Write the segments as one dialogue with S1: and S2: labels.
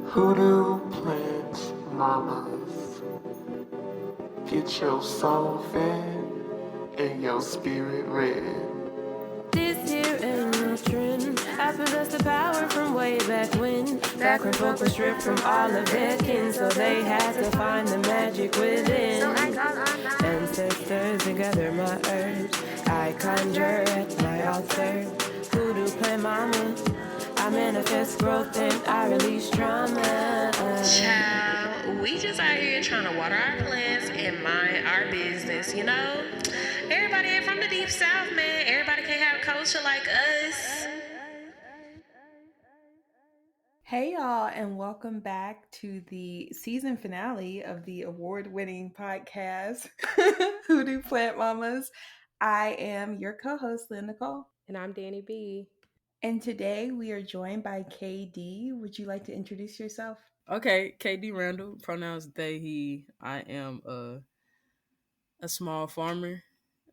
S1: Hoodoo plant mamas, get your soul fed and your spirit read.
S2: This here ain't no trend. I possess the power from way back when folk were stripped from all of their kin, so they had to find the magic within. Ancestors and gather my herbs, I conjure at my altar. Voodoo plant mama, I manifest growth and I release trauma.
S3: Child, we just out here trying to water our plants and mind our business, you know? Everybody ain't from the deep south, man. Everybody can't have culture like us.
S4: Hey y'all, and welcome back to the season finale of the award-winning podcast, Hoodoo Plant Mamas. I am your co-host, Lynn Nicole.
S2: And I'm Dani B.
S4: And today we are joined by KD. Would you like to introduce yourself?
S5: Okay, KD Randle, pronouns they, he. I am a small farmer.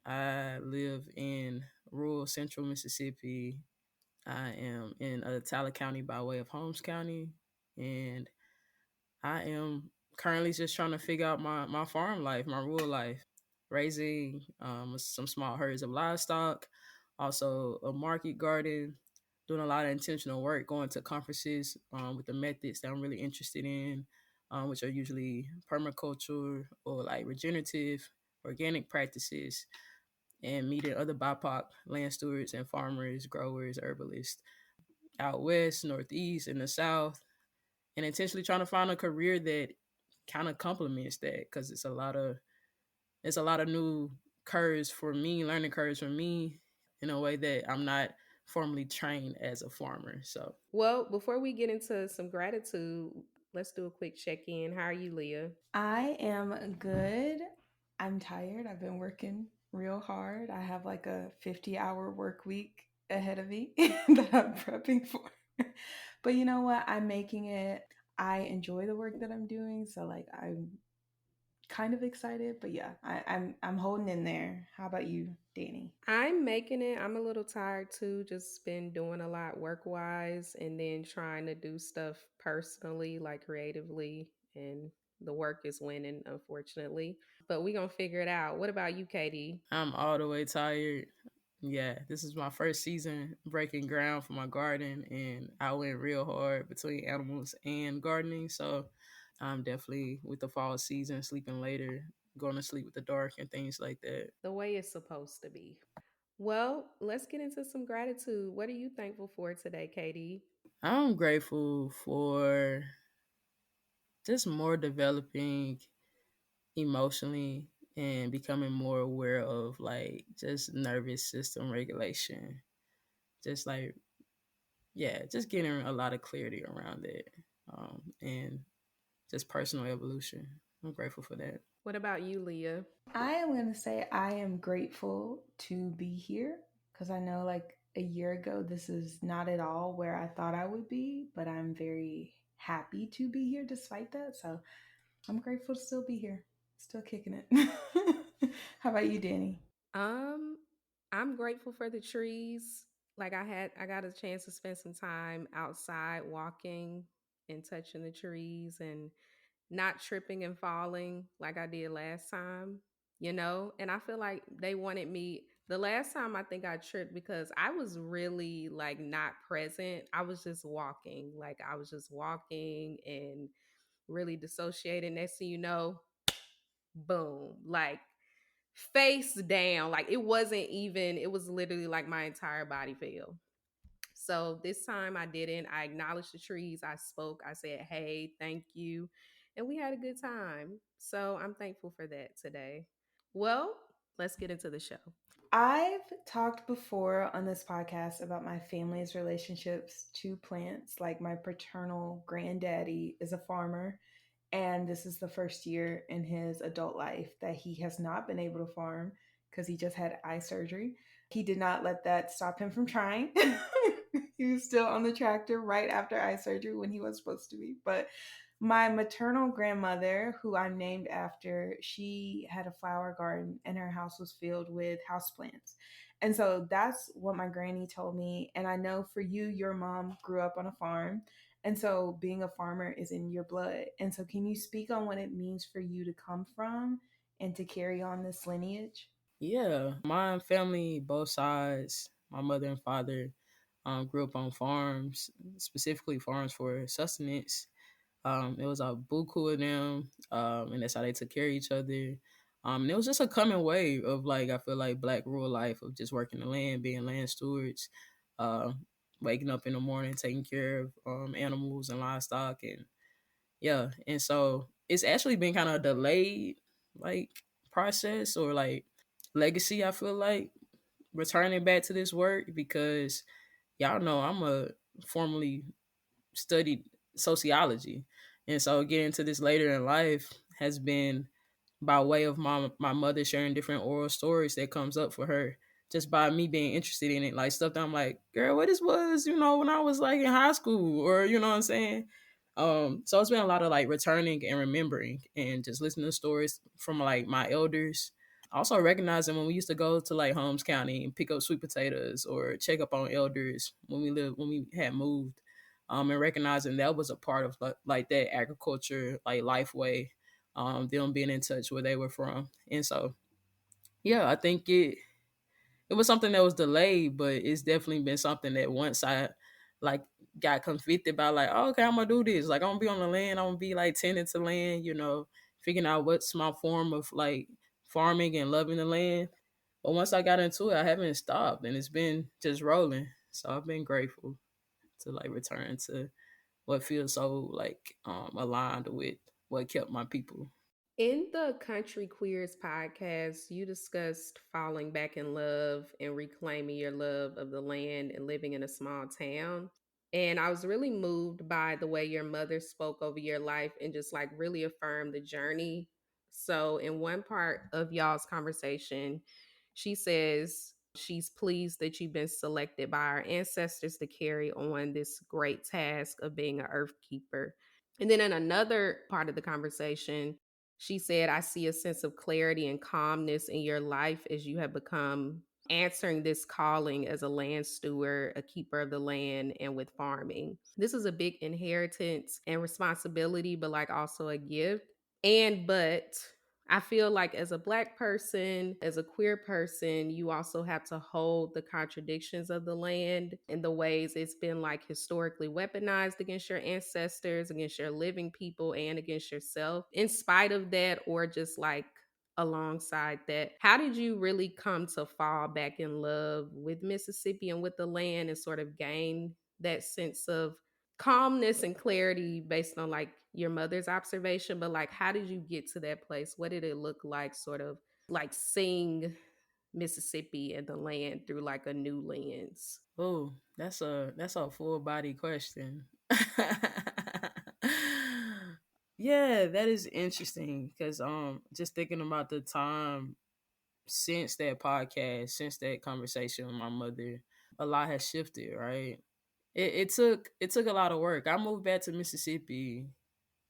S5: I live in rural central Mississippi. I am in Tyler County by way of Holmes County. And I am currently just trying to figure out my farm life, my rural life, raising some small herds of livestock, also a market garden, doing a lot of intentional work, going to conferences with the methods that I'm really interested in, which are usually permaculture or like regenerative, organic practices, and meeting other BIPOC land stewards and farmers, growers, herbalists out west, northeast, in the south, and intentionally trying to find a career that kind of complements that, because it's a lot of new curves for me, learning curves for me, in a way that I'm not formally trained as a farmer. So,
S2: Well, before we get into some gratitude, let's do a quick check-in. How are you, Leah?
S4: I am good. I'm tired. I've been working real hard. I have like a 50-hour work week ahead of me that I'm prepping for. But you know what? I'm making it. I enjoy the work that I'm doing, so like I'm kind of excited, but yeah, I'm holding in there. How about you, Dani?
S2: I'm making it. I'm a little tired too. Just been doing a lot work-wise and then trying to do stuff personally, like creatively, and the work is winning, unfortunately. But we gonna figure it out. What about you, Katie?
S5: I'm all the way tired. Yeah, this is my first season breaking ground for my garden, and I went real hard between animals and gardening. So I'm definitely with the fall season, sleeping later, going to sleep with the dark, and things like that.
S2: The way it's supposed to be. Well, let's get into some gratitude. What are you thankful for today, Katie?
S5: I'm grateful for just more developing emotionally and becoming more aware of like just nervous system regulation. Just like, yeah, just getting a lot of clarity around it, and just personal evolution. I'm grateful for that.
S2: What about you, Leah?
S4: I am going to say I am grateful to be here because I know like a year ago, this is not at all where I thought I would be, but I'm very happy to be here despite that. So I'm grateful to still be here, still kicking it. How about you, Dani?
S2: Um, I'm grateful for the trees. Like I got a chance to spend some time outside walking and touching the trees and not tripping and falling like I did last time, you know? And I feel like they wanted me the last time I think I tripped because I was really like not present. I was just walking. Like I was just walking and really dissociated. Next thing you know, boom, like face down. Like it wasn't even, it was literally like my entire body fell. So this time I didn't. I acknowledged the trees. I spoke. I said, hey, thank you. And we had a good time. So I'm thankful for that today. Well, let's get into the show.
S4: I've talked before on this podcast about my family's relationships to plants. Like my paternal granddaddy is a farmer, and this is the first year in his adult life that he has not been able to farm because he just had eye surgery. He did not let that stop him from trying. He was still on the tractor right after eye surgery when he was supposed to be. But my maternal grandmother, who I'm named after, she had a flower garden and her house was filled with houseplants. And so that's what my granny told me. And I know for you, your mom grew up on a farm. And so being a farmer is in your blood. And so can you speak on what it means for you to come from and to carry on this lineage?
S5: Yeah, my family, both sides, my mother and father, grew up on farms, specifically farms for sustenance. It was a buku of them, and that's how they took care of each other. And it was just a coming wave of like I feel like black rural life of just working the land, being land stewards, uh, waking up in the morning, taking care of animals and livestock, and yeah. And so it's actually been kind of a delayed like process or like legacy. I feel like returning back to this work because y'all know I'm a formerly studied sociology. And so getting to this later in life has been by way of my mother sharing different oral stories that comes up for her just by me being interested in it. Like stuff that I'm like, girl, what this was, when I was like in high school or you know what I'm saying? So it's been a lot of like returning and remembering and just listening to stories from like my elders. Also recognizing when we used to go to like Holmes County and pick up sweet potatoes or check up on elders when we had moved, and recognizing that was a part of like that agriculture like life way, them being in touch where they were from, and so yeah, I think it was something that was delayed, but it's definitely been something that once I like got convicted by like, oh, okay, I'm gonna do this. Like I'm gonna be on the land, I'm gonna be like tending to land, figuring out what's my form of like farming and loving the land. But once I got into it, I haven't stopped and it's been just rolling. So I've been grateful to like return to what feels so like aligned with what kept my people.
S2: In the Country Queers podcast, you discussed falling back in love and reclaiming your love of the land and living in a small town. And I was really moved by the way your mother spoke over your life and just like really affirmed the journey. So, in one part of y'all's conversation, she says she's pleased that you've been selected by our ancestors to carry on this great task of being an earth keeper. And then in another part of the conversation, she said, I see a sense of clarity and calmness in your life as you have become answering this calling as a land steward, a keeper of the land, and with farming. This is a big inheritance and responsibility, but like also a gift. But I feel like as a Black person, as a queer person, you also have to hold the contradictions of the land and the ways it's been like historically weaponized against your ancestors, against your living people, and against yourself. In spite of that, or just like alongside that, how did you really come to fall back in love with Mississippi and with the land and sort of gain that sense of calmness and clarity based on like your mother's observation? But like, how did you get to that place? What did it look like, sort of like seeing Mississippi and the land through like a new lens?
S5: Oh, that's a full body question. Yeah, that is interesting because just thinking about the time since that podcast, since that conversation with my mother, a lot has shifted, right? It took a lot of work. I moved back to Mississippi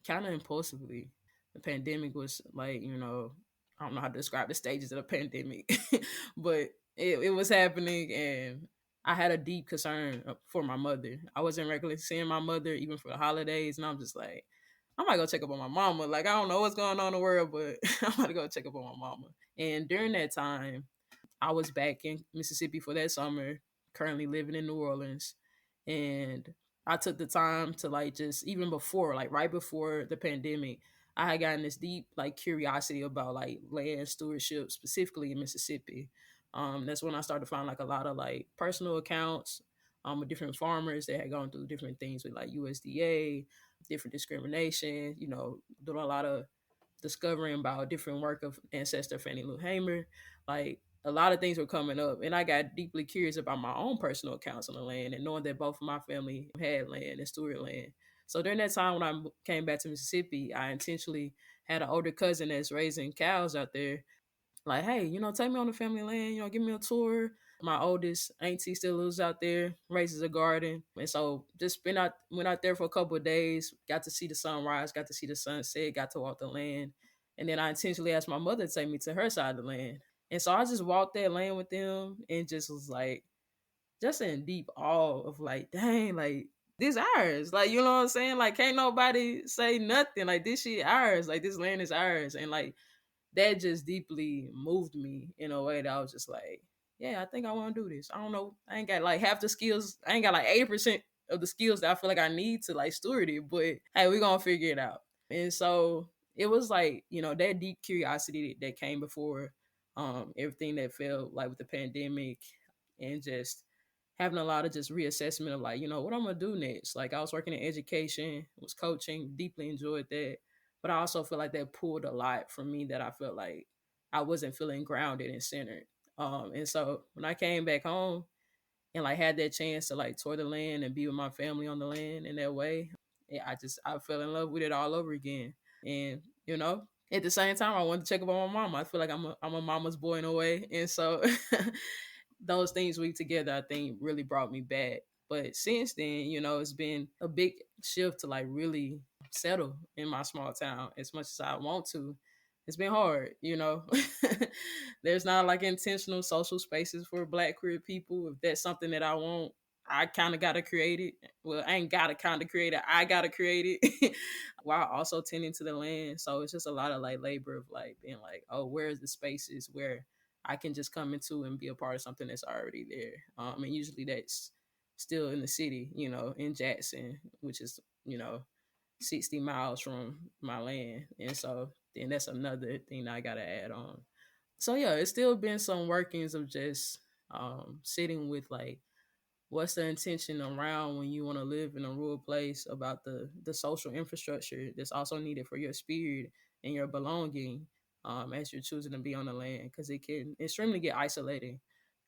S5: kind of impulsively. The pandemic was like, I don't know how to describe the stages of the pandemic, but it was happening and I had a deep concern for my mother. I wasn't regularly seeing my mother even for the holidays, and I'm just like, I might go check up on my mama. Like, I don't know what's going on in the world, but I'm going to go check up on my mama. And during that time, I was back in Mississippi for that summer, currently living in New Orleans. And I took the time to like just even before, like right before the pandemic, I had gotten this deep like curiosity about like land stewardship, specifically in Mississippi. That's when I started to find like a lot of like personal accounts with different farmers that had gone through different things with like USDA, different discrimination, doing a lot of discovering about different work of ancestor Fannie Lou Hamer. Like a lot of things were coming up, and I got deeply curious about my own personal accounts on the land and knowing that both of my family had land and steward land. So during that time when I came back to Mississippi, I intentionally had an older cousin that's raising cows out there. Like, hey, take me on the family land, give me a tour. My oldest auntie still lives out there, raises a garden. And so just went out there for a couple of days, got to see the sunrise, got to see the sunset, got to walk the land. And then I intentionally asked my mother to take me to her side of the land. And so I just walked that land with them and just was like, just in deep awe of like, dang, like this ours. Like, you know what I'm saying? Like, can't nobody say nothing. Like, this shit ours. Like, this land is ours. And like, that just deeply moved me in a way that I was just like, yeah, I think I want to do this. I don't know. I ain't got like half the skills. I ain't got like 80% of the skills that I feel like I need to like steward it. But hey, we're going to figure it out. And so it was like, you know, that deep curiosity that came before everything that felt like with the pandemic and just having a lot of just reassessment of like, you know, what I'm going to do next. Like I was working in education, was coaching, deeply enjoyed that. But I also feel like that pulled a lot from me that I felt like I wasn't feeling grounded and centered. And so when I came back home and like had that chance to like tour the land and be with my family on the land in that way, yeah, I fell in love with it all over again. And you know, at the same time, I wanted to check up on my mama. I feel like I'm a mama's boy in a way, and so those things week together, I think, really brought me back. But since then, you know, it's been a big shift to like really settle in my small town as much as I want to. It's been hard, you know. There's not like intentional social spaces for Black queer people. If that's something that I want, I kind of got to create it. Well, I ain't got to kind of create it. I got to create it while also tending to the land. So it's just a lot of like labor of like being like, oh, where's the spaces where I can just come into and be a part of something that's already there. And usually that's still in the city, you know, in Jackson, which is, you know, 60 miles from my land. And so then that's another thing I got to add on. So yeah, it's still been some workings of just sitting with like, what's the intention around when you want to live in a rural place about the social infrastructure that's also needed for your spirit and your belonging as you're choosing to be on the land, because it can extremely get isolating.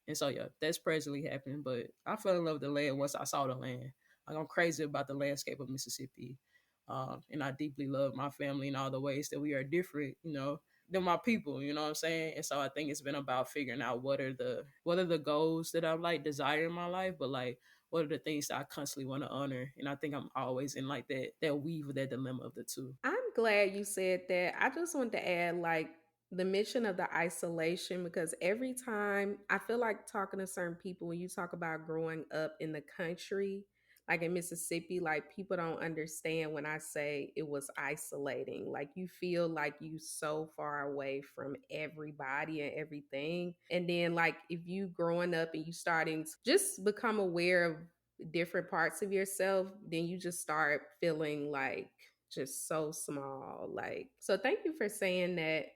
S5: And so yeah, that's presently happening. But I fell in love with the land once I saw the land. Like I'm crazy about the landscape of Mississippi. And I deeply love my family in all the ways that we are different, you know, than my people, you know what I'm saying? And so I think it's been about figuring out what are the goals that I like desire in my life, but like what are the things that I constantly want to honor. And I think I'm always in like that weave of that dilemma of the two.
S2: I'm glad you said that. I just wanted to add like the mission of the isolation, because every time I feel like talking to certain people, when you talk about growing up in the country, like in Mississippi, like people don't understand when I say it was isolating. Like you feel like you so far away from everybody and everything. And then like if you growing up and you starting to just become aware of different parts of yourself, then you just start feeling like just so small. Like, so thank you for saying that.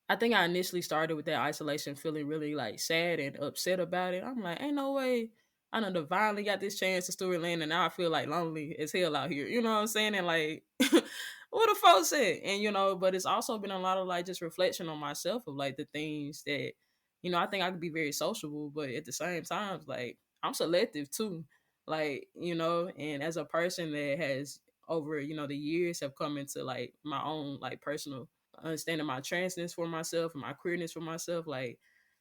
S5: I think I initially started with that isolation, feeling really like sad and upset about it. I'm like, ain't no way I done divinely got this chance to steward land, and now I feel like lonely as hell out here. You know what I'm saying? And like, what the folks said, and you know, but it's also been a lot of like just reflection on myself of like the things that, you know, I think I could be very sociable, but at the same time, like I'm selective too. Like, you know, and as a person that has over, you know, the years have come into like my own like personal understanding my transness for myself and my queerness for myself. Like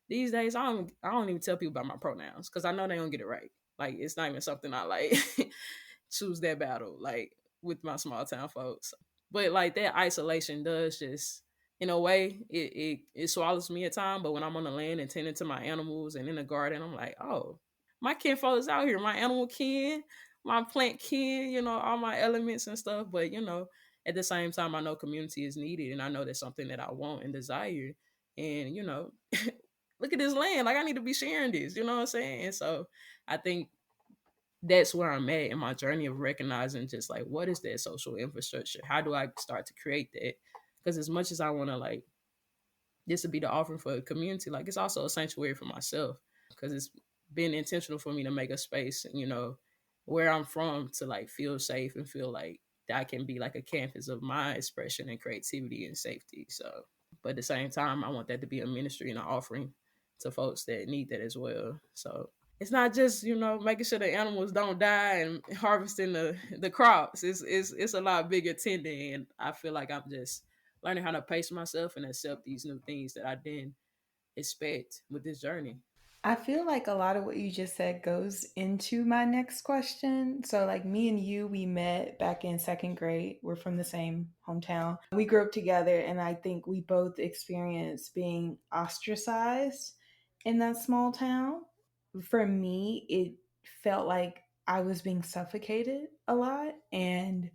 S5: these days, I don't even tell people about my pronouns because I know they don't get it right. Like it's not even something I like choose that battle like with my small town folks. But like that isolation does just, in a way, it swallows me at time. But when I'm on the land and tending to my animals and in the garden, I'm like, oh, my kinfolk is out here, my animal kin, my plant kin, you know, all my elements and stuff. But you know, at the same time, I know community is needed, and I know that's something that I want and desire. And you know, look at this land, like I need to be sharing this. You know what I'm saying? And so I think that's where I'm at in my journey of recognizing just like what is that social infrastructure? How do I start to create that? Because as much as I want to like this to be the offering for the community, like it's also a sanctuary for myself because it's been intentional for me to make a space, you know, where I'm from to like feel safe and feel like that can be like a campus of my expression and creativity and safety. So, but at the same time, I want that to be a ministry and an offering to folks that need that as well. So it's not just, you know, making sure the animals don't die and harvesting the crops. It's a lot bigger tending, and I feel like I'm just learning how to pace myself and accept these new things that I didn't expect with this journey.
S4: I feel like a lot of what you just said goes into my next question. So, like me and you, we met back in second grade. We're from the same hometown. We grew up together, and I think we both experienced being ostracized in that small town. For me, it felt like I was being suffocated a lot, and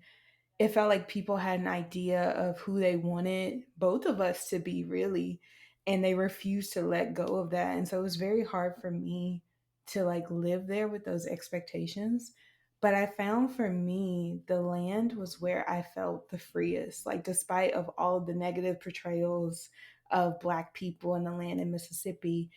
S4: it felt like people had an idea of who they wanted both of us to be, really, and they refused to let go of that. And so it was very hard for me to like live there with those expectations. But I found for me the land was where I felt the freest, like despite of all of the negative portrayals of Black people in the land in Mississippi.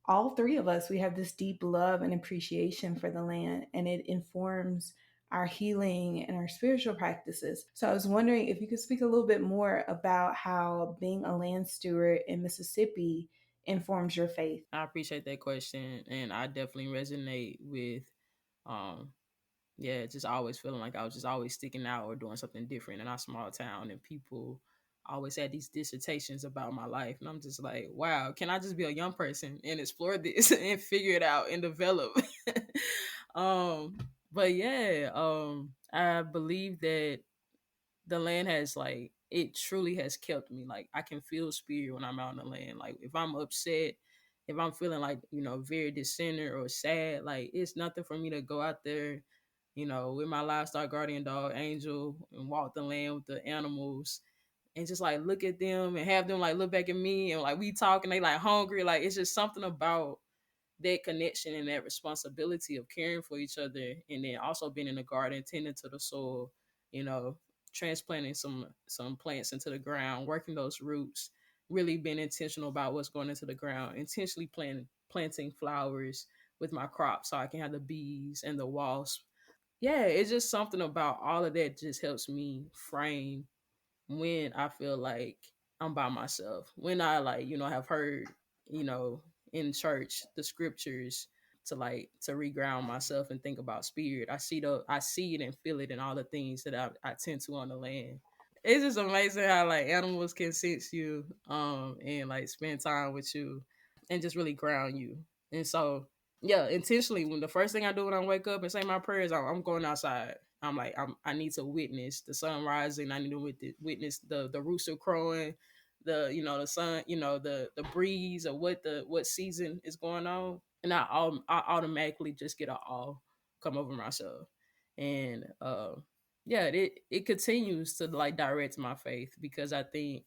S4: All three of us, we have this deep love and appreciation for the land, and it informs our healing and our spiritual practices. So I was wondering if you could speak a little bit more about how being a land steward in Mississippi informs your faith.
S5: I appreciate that question, and I definitely resonate with, um, yeah, just always feeling like I was just always sticking out or doing something different in our small town, and people always had these dissertations about my life, and I'm just like, wow, can I just be a young person and explore this and figure it out and develop? um, but yeah, I believe that the land has like it truly has kept me. Like I can feel spirit when I'm out in the land. Like if I'm upset, if I'm feeling like, very discentered or sad, like it's nothing for me to go out there, with my livestock guardian dog Angel and walk the land with the animals and just like look at them and have them like look back at me and like we talk and they like hungry. Like it's just something about that connection and that responsibility of caring for each other, and then also being in the garden tending to the soil, you know transplanting some plants into the ground, working those roots, really being intentional about what's going into the ground, intentionally planting flowers with my crops so I can have the bees and the wasps. Yeah, it's just something about all of that just helps me frame when I feel like I'm by myself. When I like, have heard, you know, in church the scriptures to reground myself and think about spirit. I see it and feel it in all the things that I tend to on the land. It's just amazing how like animals can sense you and like spend time with you and just really ground you. And so yeah, intentionally when the first thing I do when I wake up and say my prayers, I'm going outside. I'm like I need to witness the sun rising. I need to witness the rooster crowing, the sun, the breeze or what season is going on, and I automatically just get a awe come over myself, and yeah, it continues to like direct my faith because I think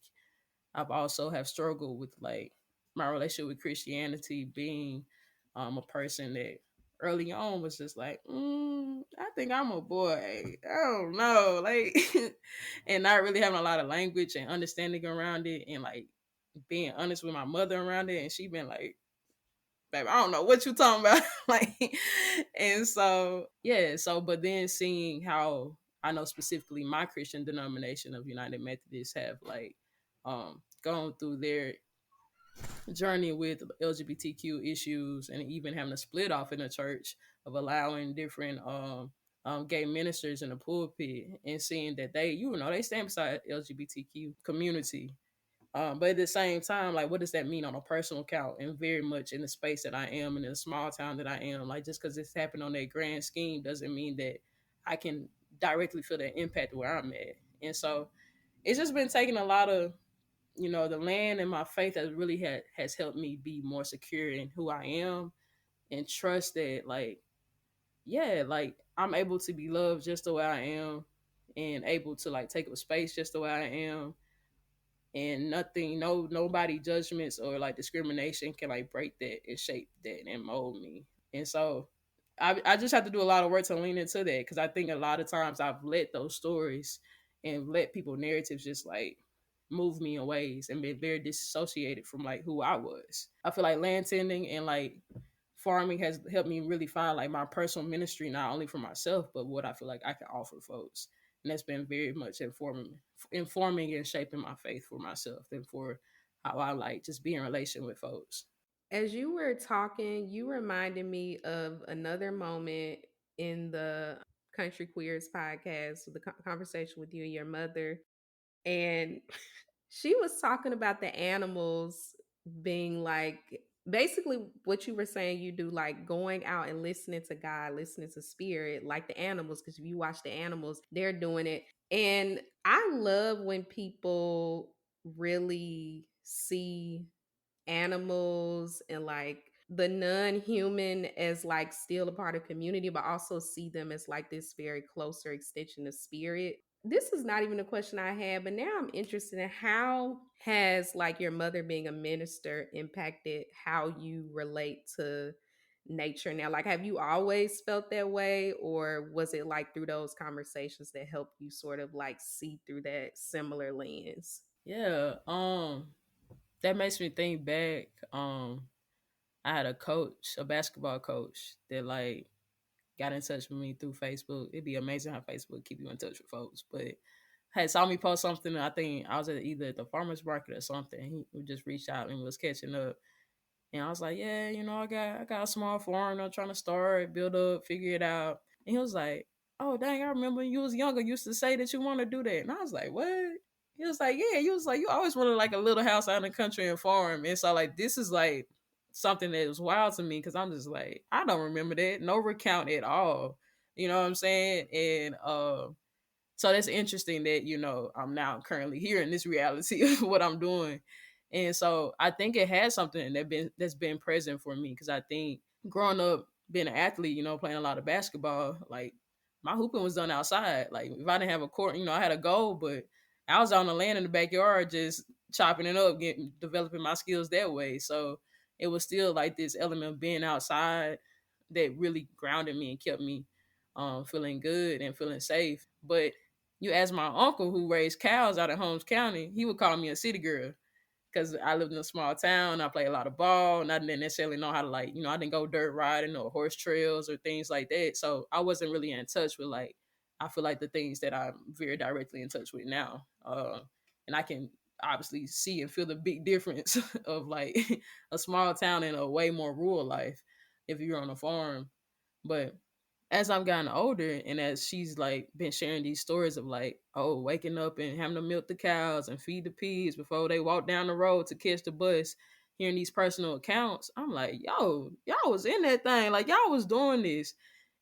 S5: I've also have struggled with like my relationship with Christianity, being a person that early on was just like, I think I'm a boy. I don't know, like, and not really having a lot of language and understanding around it, and like being honest with my mother around it, and she been like, baby, I don't know what you talking about. Like, and so, yeah, but then seeing how I know specifically my Christian denomination of United Methodists have like gone through their journey with LGBTQ issues and even having a split off in the church of allowing different gay ministers in the pulpit and seeing that they stand beside LGBTQ community, but at the same time, like, what does that mean on a personal count? And very much in the space that I am, and in the small town that I am, like, just because this happened on that grand scheme doesn't mean that I can directly feel that impact where I'm at. And so it's just been taking a lot of, the land and my faith has really has helped me be more secure in who I am and trust that, like, yeah, like I'm able to be loved just the way I am and able to like take up space just the way I am, and nothing, nobody judgments or like discrimination can like break that and shape that and mold me. And so I just have to do a lot of work to lean into that, because I think a lot of times I've let those stories and let people narratives just like move me in ways and been very disassociated from like who I was. I feel like land tending and like farming has helped me really find like my personal ministry, not only for myself but what I feel like I can offer folks. And that's been very much informing and shaping my faith for myself and for how I like just be in relation with folks.
S2: As you were talking, you reminded me of another moment in the Country Queers podcast, the conversation with you and your mother. And she was talking about the animals being like basically what you were saying you do, like going out and listening to God, listening to spirit, like the animals, because if you watch the animals, they're doing it. And I love when people really see animals and like the non-human as like still a part of community, but also see them as like this very closer extension of spirit. This is not even a question I had, but now I'm interested in how has like your mother being a minister impacted how you relate to nature now? Like, have you always felt that way, or was it like through those conversations that helped you sort of like see through that similar lens?
S5: Yeah, that makes me think back. I had a coach, a basketball coach, that like got in touch with me through Facebook. It'd be amazing how Facebook keep you in touch with folks. But had saw me post something. I think I was either at the farmer's market or something. He just reached out and was catching up. And I was like, yeah, I got a small farm. I'm trying to start, build up, figure it out. And he was like, oh dang, I remember when you was younger, you used to say that you want to do that. And I was like, what? He was like, yeah. He was like, you always wanted like a little house out in the country and farm. And so like this is like something that was wild to me because I'm just like, I don't remember that. No recount at all. You know what I'm saying? And so that's interesting that, I'm now currently here in this reality of what I'm doing. And so I think it has something that's been present for me because I think growing up being an athlete, playing a lot of basketball, like my hooping was done outside. Like if I didn't have a court, I had a goal, but I was on the land in the backyard just chopping it up, developing my skills that way. So it was still like this element of being outside that really grounded me and kept me feeling good and feeling safe. But you ask my uncle who raised cows out in Holmes County, he would call me a city girl because I lived in a small town. I played a lot of ball, and I didn't necessarily know how to I didn't go dirt riding or horse trails or things like that. So I wasn't really in touch with I feel like the things that I'm very directly in touch with now, and I can obviously see and feel the big difference of like a small town and a way more rural life if you're on a farm. But as I've gotten older and as she's like been sharing these stories of like, oh, waking up and having to milk the cows and feed the pigs before they walk down the road to catch the bus, hearing these personal accounts, I'm like, yo, y'all was in that thing. Like y'all was doing this.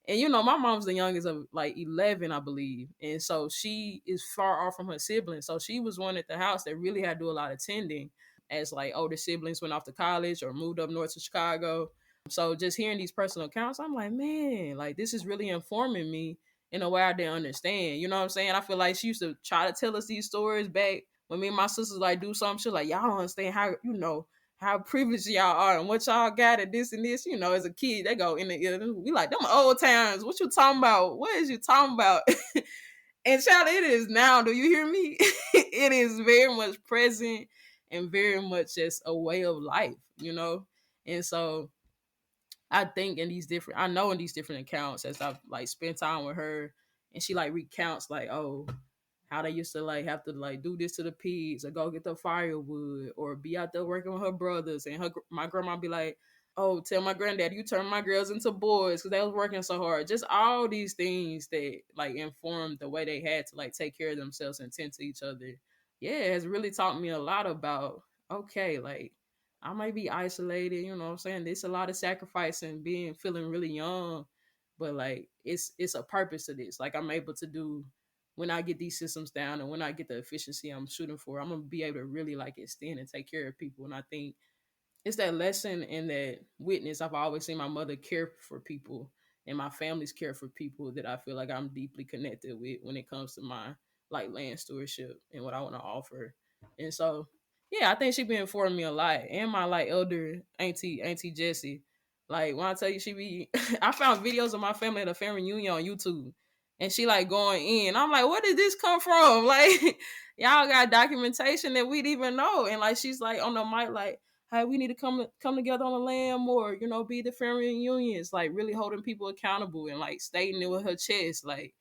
S5: And my mom's the youngest of like 11, I believe. And so she is far off from her siblings. So she was one at the house that really had to do a lot of tending as like older siblings went off to college or moved up north to Chicago. So just hearing these personal accounts, I'm like, man, like this is really informing me in a way I didn't understand. You know what I'm saying? I feel like she used to try to tell us these stories back when me and my sisters like do something. She's like, y'all don't understand how privileged y'all are and what y'all got at this and this. As a kid, they go in the ear. We like them old times. What you talking about? What is you talking about? And child, it is now. Do you hear me? It is very much present and very much just a way of life, And so I know in these different accounts as I've like spent time with her and she like recounts like, oh, how they used to like have to like do this to the pigs or go get the firewood or be out there working with her brothers. And my grandma be like, oh, tell my granddad you turned my girls into boys because they was working so hard. Just all these things that like informed the way they had to like take care of themselves and tend to each other. Yeah, it has really taught me a lot about, okay, like I might be isolated, you know what I'm saying? There's a lot of sacrifice and feeling really young, but like it's a purpose to this. Like I'm able to do when I get these systems down and when I get the efficiency I'm shooting for, I'm gonna be able to really like extend and take care of people. And I think it's that lesson and that witness. I've always seen my mother care for people and my family's care for people that I feel like I'm deeply connected with when it comes to my like land stewardship and what I want to offer. And so, yeah, I think she been informing me a lot. And my like elder auntie Jessie. Like when I tell you she be I found videos of my family at a family reunion on YouTube. And she like going in. I'm like, where did this come from? Like, y'all got documentation that we'd even know. And like she's like on the mic, like, hey, we need to come together on the land more, be the family reunions, like really holding people accountable and like stating it with her chest, like,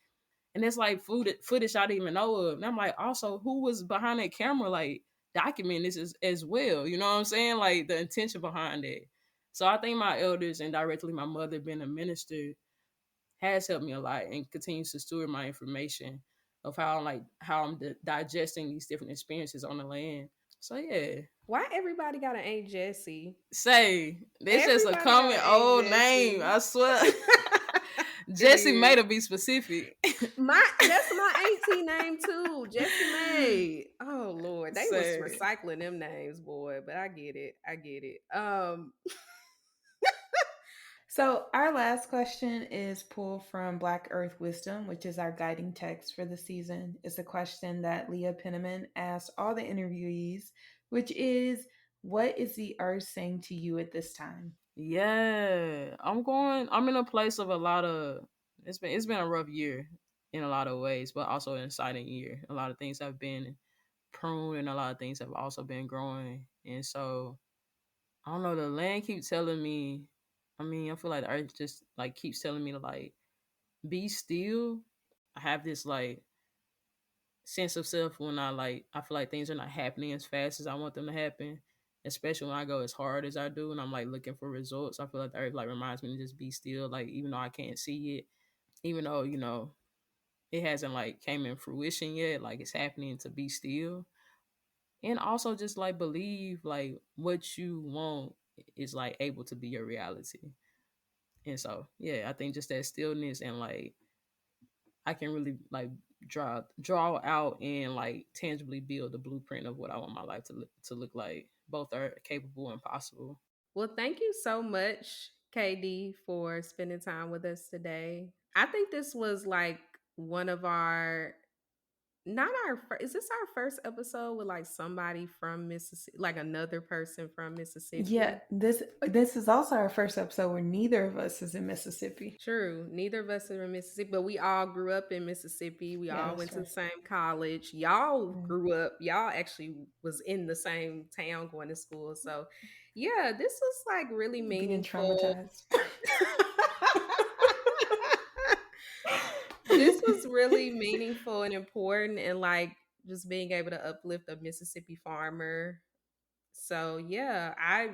S5: and it's like footage I didn't even know of. And I'm like, also, who was behind that camera, like documenting this as well? You know what I'm saying? Like the intention behind it. So I think my elders and directly my mother being a minister has helped me a lot and continues to steward my information of how I'm digesting these different experiences on the land. So yeah.
S2: Why everybody got an Aunt Jessie?
S5: Say, this is a
S2: Everybody
S5: common
S2: got an Aunt
S5: old
S2: Jessie.
S5: name. I swear. Jessie May to be specific.
S2: That's my auntie name too, Jessie May. Oh Lord, they was recycling them names, boy. But I get it.
S4: So, our last question is pulled from Black Earth Wisdom, which is our guiding text for the season. It's a question that Leah Penniman asked all the interviewees, which is, what is the earth saying to you at this time?
S5: Yeah, I'm in a place of a lot of. It's been a rough year in a lot of ways, but also an exciting year. A lot of things have been pruned, and a lot of things have also been growing. And so I don't know. The land keeps telling me. I mean, I feel like the earth just like keeps telling me to like be still. I have this like sense of self when I feel like things are not happening as fast as I want them to happen. Especially when I go as hard as I do and I'm like looking for results. I feel like the earth like reminds me to just be still, like even though I can't see it, even though, it hasn't like came in fruition yet, like it's happening, to be still. And also just like believe like what you want is like able to be your reality. And so yeah, I think just that stillness and like I can really like draw out and like tangibly build the blueprint of what I want my life to look like. Both are capable and possible.
S2: Well, thank you so much, KD, for spending time with us today. I think this was like one of our not our first, is this our first episode with like somebody from Mississippi, like another person from
S4: Yeah,
S2: Mississippi?
S4: this is also our first episode where neither of us is in Mississippi.
S2: True. Neither of us are in Mississippi, but we all grew up in Mississippi. We
S4: Yeah,
S2: all
S4: that's
S2: went to
S4: right.
S2: the same college. Y'all
S4: Mm.
S2: grew up. Y'all actually was in the same town going to school. So, yeah, this was like really
S4: Being
S2: meaningful.
S4: traumatized.
S2: This was really meaningful and important, and like just being able to uplift a Mississippi farmer. So, yeah, I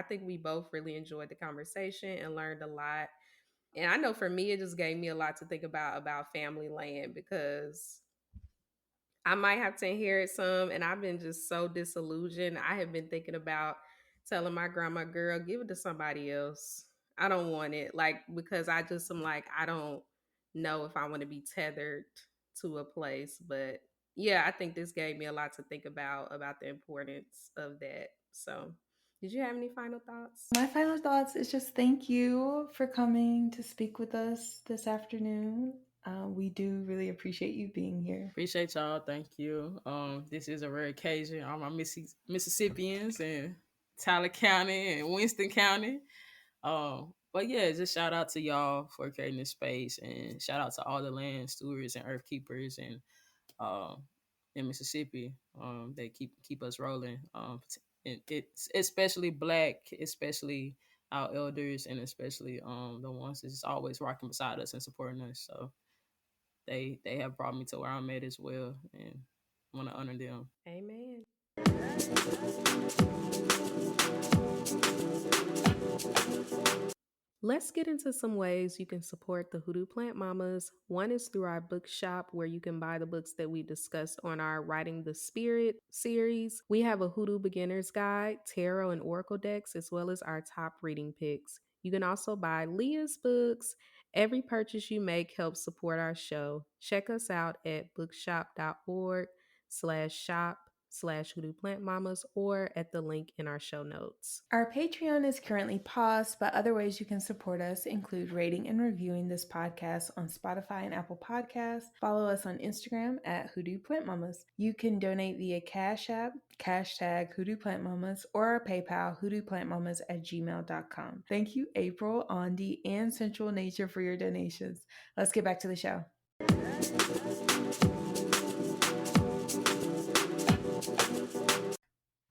S2: think we both really enjoyed the conversation and learned a lot. And I know for me, it just gave me a lot to think about family land, because I might have to inherit some, and I've been just so disillusioned. I have been thinking about telling my grandma, girl, give it to somebody else. I don't want it. Like, because I just am like, I don't know if I want to be tethered to a place. But yeah, I think this gave me a lot to think about the importance of that. So, did you have any final thoughts?
S4: My final thoughts is just thank you for coming to speak with us this afternoon. We do really appreciate you being here.
S5: Appreciate y'all. Thank you. This is a rare occasion. All my Mississippians and Tyler County and Winston County. But yeah, just shout out to y'all for creating this space, and shout out to all the land stewards and earth keepers and in Mississippi. They keep us rolling. And it's especially black, especially our elders, and especially the ones that's always rocking beside us and supporting us. So they have brought me to where I'm at as well, and want to honor them.
S2: Amen. Let's get into some ways you can support the Hoodoo Plant Mamas. One is through our bookshop, where you can buy the books that we discussed on our Writing the Spirit series. We have a Hoodoo Beginner's Guide, Tarot and Oracle decks, as well as our top reading picks. You can also buy Leah's books. Every purchase you make helps support our show. Check us out at bookshop.org/shop/Hoodoo Plant Mamas, or at the link in our show notes.
S4: Our Patreon is currently paused, but other ways you can support us include rating and reviewing this podcast on Spotify and Apple Podcasts. Follow us on Instagram at Hoodoo Plant Mamas. You can donate via Cashapp, hashtag Hoodoo Plant Mamas, or our PayPal, hoodooplantmamas@gmail.com. Thank you, April, Andi, and Central Nature for your donations. Let's get back to the show.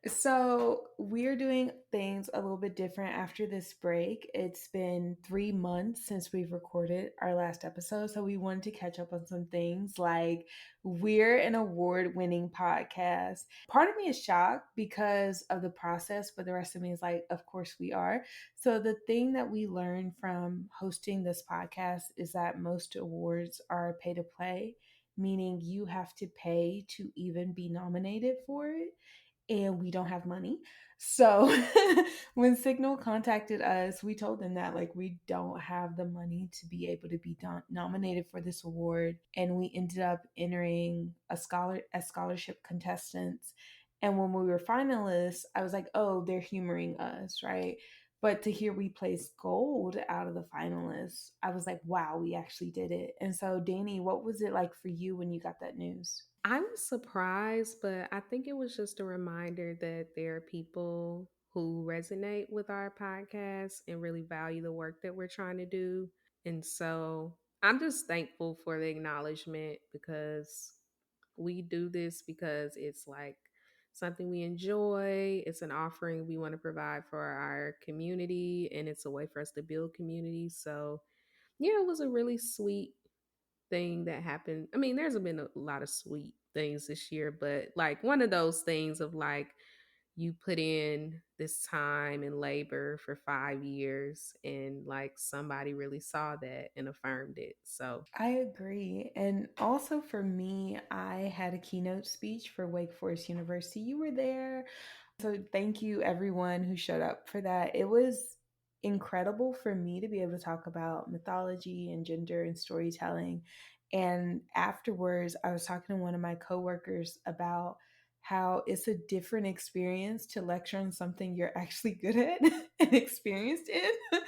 S4: So, we're doing things a little bit different after this break. It's been 3 months since we've recorded our last episode, so we wanted to catch up on some things. Like, we're an award-winning podcast. Part of me is shocked because of the process, but the rest of me is like, of course we are. So, the thing that we learned from hosting this podcast is that most awards are pay to play, meaning you have to pay to even be nominated for it, and we don't have money. So when Signal contacted us, we told them that like we don't have the money to be able to be nominated for this award, and we ended up entering a scholarship contestants. And when we were finalists, I was like, oh, they're humoring us, right? But to hear we placed gold out of the finalists, I was like, wow, we actually did it. And so, Dani, what was it like for you when you got that news?
S2: I was surprised, but I think it was just a reminder that there are people who resonate with our podcast and really value the work that we're trying to do. And so I'm just thankful for the acknowledgement because we do this because it's like something we enjoy. It's an offering we want to provide for our community, and it's a way for us to build community. So, yeah, it was a really sweet thing that happened. I mean, there's been a lot of sweet things this year, but like one of those things of like you put in this time and labor for 5 years and like somebody really saw that and affirmed it. So
S4: I agree. And also for me, I had a keynote speech for Wake Forest University. You were there. So thank you everyone who showed up for that. It was incredible for me to be able to talk about mythology and gender and storytelling. And afterwards, I was talking to one of my coworkers about how it's a different experience to lecture on something you're actually good at and experienced in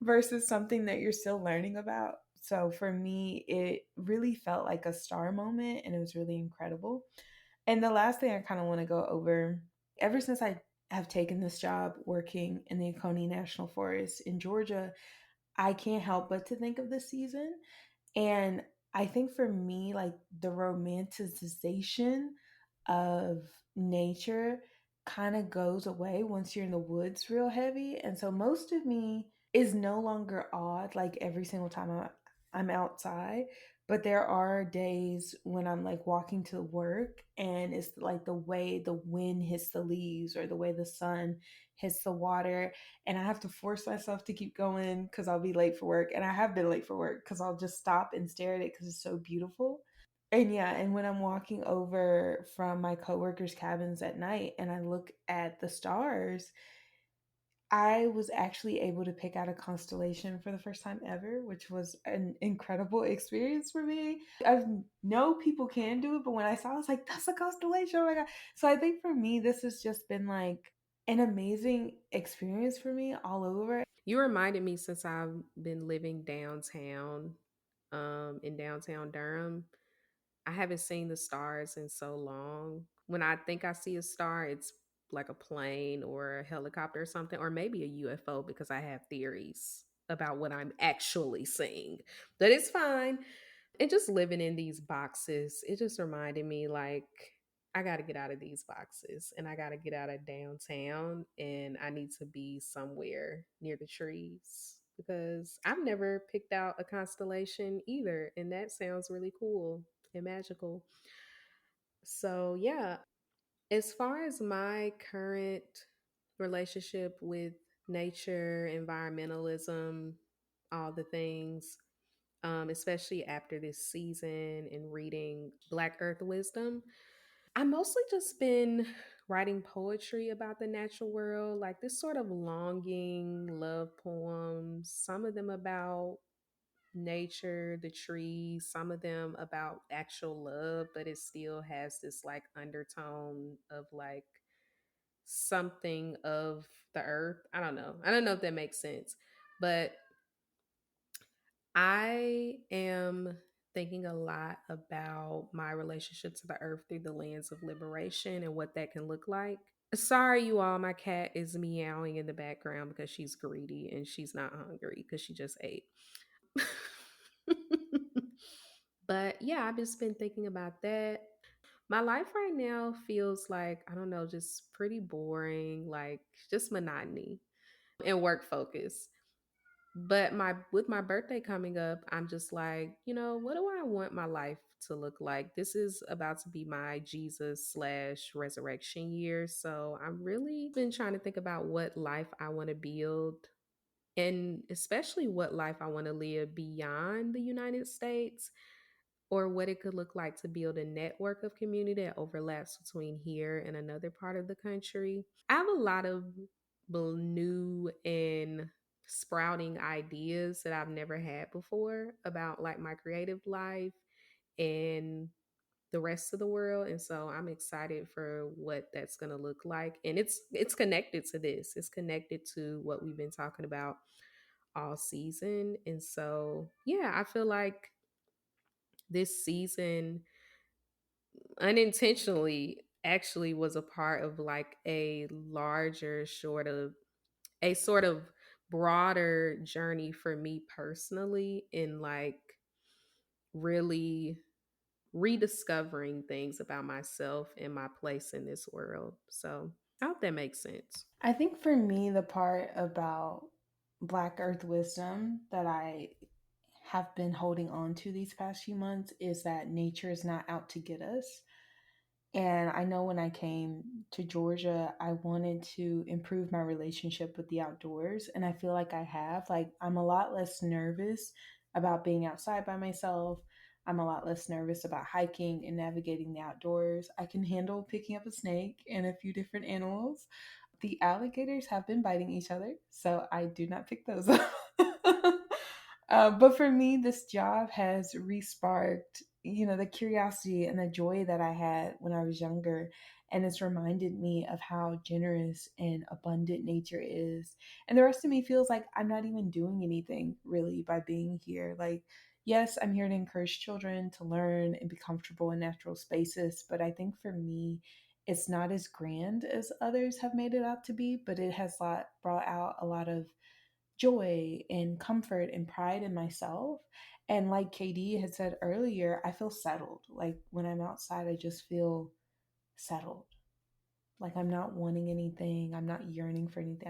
S4: versus something that you're still learning about. So for me, it really felt like a star moment and it was really incredible. And the last thing I kind of want to go over, ever since I have taken this job working in the Oconee National Forest in Georgia, I can't help but to think of this season. And I think for me, like the romanticization of nature kind of goes away once you're in the woods real heavy. And so most of me is no longer awed like every single time I'm outside. But there are days when I'm like walking to work and it's like the way the wind hits the leaves or the way the sun hits the water. And I have to force myself to keep going because I'll be late for work. And I have been late for work because I'll just stop and stare at it because it's so beautiful. And yeah, and when I'm walking over from my coworkers' cabins at night and I look at the stars, I was actually able to pick out a constellation for the first time ever, which was an incredible experience for me. I know people can do it, but when I saw it, I was like, that's a constellation. Oh my God. So I think for me, this has just been like an amazing experience for me all over.
S2: you reminded me since I've been living downtown, in downtown Durham. I haven't seen the stars in so long. When I think I see a star, it's like a plane or a helicopter or something, or maybe a UFO because I have theories about what I'm actually seeing. But it's fine. And just living in these boxes, it just reminded me like, I got to get out of these boxes and I got to get out of downtown and I need to be somewhere near the trees because I've never picked out a constellation either. And that sounds really cool and magical. So, yeah, as far as my current relationship with nature, environmentalism, all the things, especially after this season and reading Black Earth Wisdom, I mostly just been writing poetry about the natural world, like this sort of longing love poems, some of them about nature, the trees, some of them about actual love, but it still has this like undertone of like something of the earth. I don't know. I don't know if that makes sense, but I am thinking a lot about my relationship to the earth through the lens of liberation and what that can look like. Sorry, you all, my cat is meowing in the background because she's greedy and she's not hungry because she just ate. But yeah, I've just been thinking about that. My life right now feels like, I don't know, just pretty boring, like just monotony and work focus. But my with my birthday coming up, I'm just like, what do I want my life to look like? This is about to be my Jesus slash resurrection year. So I'm really been trying to think about what life I want to build and especially what life I want to live beyond the United States or what it could look like to build a network of community that overlaps between here and another part of the country. I have a lot of new and sprouting ideas that I've never had before about like my creative life and the rest of the world. And so I'm excited for what that's going to look like. And it's connected to this. It's connected to what we've been talking about all season. And so, yeah, I feel like this season unintentionally actually was a part of like a larger sort of broader journey for me personally in like really rediscovering things about myself and my place in this world. So I hope that makes sense.
S4: I think for me, the part about Black Earth wisdom that I have been holding on to these past few months is that nature is not out to get us. And I know when I came to Georgia, I wanted to improve my relationship with the outdoors. And I feel like I have. Like, I'm a lot less nervous about being outside by myself. I'm a lot less nervous about hiking and navigating the outdoors. I can handle picking up a snake and a few different animals. The alligators have been biting each other, so I do not pick those up. But for me, this job has resparked, the curiosity and the joy that I had when I was younger. And it's reminded me of how generous and abundant nature is. And the rest of me feels like I'm not even doing anything really by being here. Like, yes, I'm here to encourage children to learn and be comfortable in natural spaces. But I think for me, it's not as grand as others have made it out to be, but it has brought out a lot of joy and comfort and pride in myself. And like KD had said earlier, I feel settled. Like when I'm outside, I just feel settled. Like I'm not wanting anything, I'm not yearning for anything.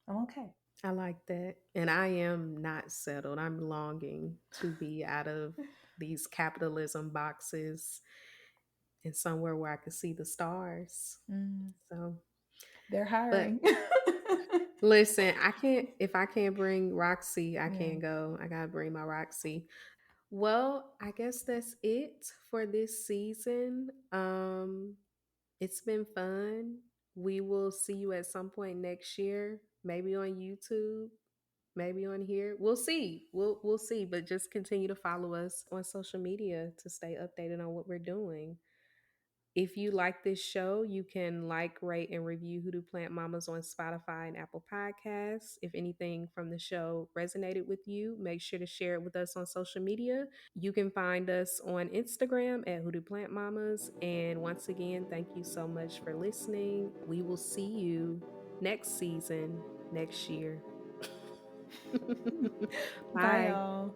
S4: I'm okay.
S2: I like that. And I am not settled. I'm longing to be out of these capitalism boxes and somewhere where I can see the stars.
S4: Mm,
S2: So,
S4: they're
S2: but
S4: hiring.
S2: listen, if I can't bring Roxy, I
S4: Yeah.
S2: can't go. I got to bring my Roxy. Well, I guess that's it for this season. It's been fun. We will see you at some point next year, maybe on YouTube, maybe on here. We'll see. We'll see, but just continue to follow us on social media to stay updated on what we're doing. If you like this show, you can like, rate, and review Hoodoo Plant Mamas on Spotify and Apple Podcasts. If anything from the show resonated with you, make sure to share it with us on social media. You can find us on Instagram at Hoodoo Plant Mamas. And once again, thank you so much for listening. We will see you next season, next year.
S4: Bye,
S2: Bye.
S4: y'all.